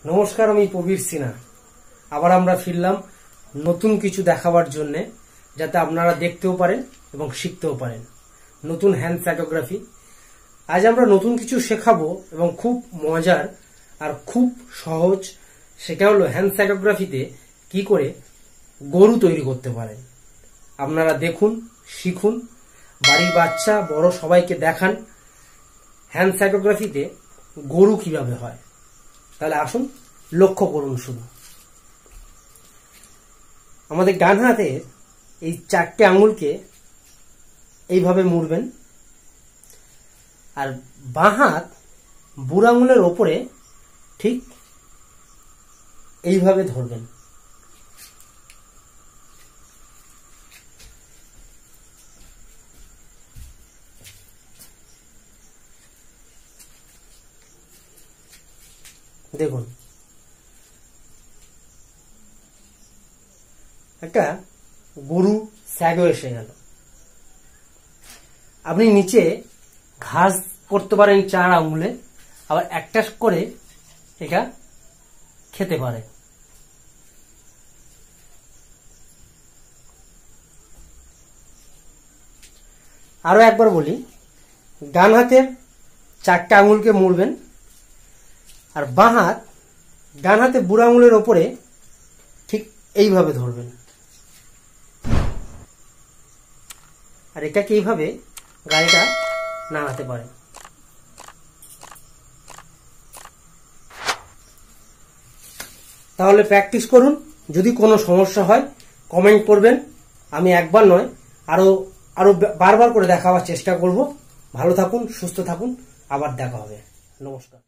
নমস্কার, আমি প্রবীর সিনহা। আবার আমরা ফিরলাম নতুন কিছু দেখাবার জন্য, যাতে আপনারা দেখতেও পারেন এবং শিখতেও পারেন। নতুন হ্যান্ড সাইটোগ্রাফি। আজ আমরা নতুন কিছু শেখাবো এবং খুব মজার আর খুব সহজ। সেটা হলো হ্যান্ড সাইটোগ্রাফিতে কি করে গরু তৈরি করতে পারেন। আপনারা দেখুন, শিখুন, বাড়ির বাচ্চা বড় সবাইকে দেখান হ্যান্ড সাইটোগ্রাফিতে গরু কিভাবে হয়। তাহলে আসুন লক্ষ্য করুন। শুধু আমাদের ডান হাতের এই 4টে আঙুলকে এইভাবে মুড়বেন, আর বাঁ হাত বুড়ো আঙুলের ওপরে ঠিক এইভাবে ধরবেন। দেখুন, একটা গরু স্যাগো এসে গেল। আপনি নিচে ঘাস করতে পারেন 4 আঙুলে, আবার একটা করে এটা খেতে পারে। আরো একবার বলি, ডান হাতের 4টে আঙুলকে মুড়বেন, আর বাঁ হাত ডান হাতে বুড়ো আঙুলের ওপরে ঠিক এইভাবে ধরবেন, আর এটাকে এইভাবে গাড়িটা নাড়াতে পারেন। তাহলে প্র্যাকটিস করুন। যদি কোনো সমস্যা হয় কমেন্ট করবেন। আমি একবার নয়, আরো বারবার করে দেখাবার চেষ্টা করব। ভালো থাকুন, সুস্থ থাকুন, আবার দেখা হবে। নমস্কার।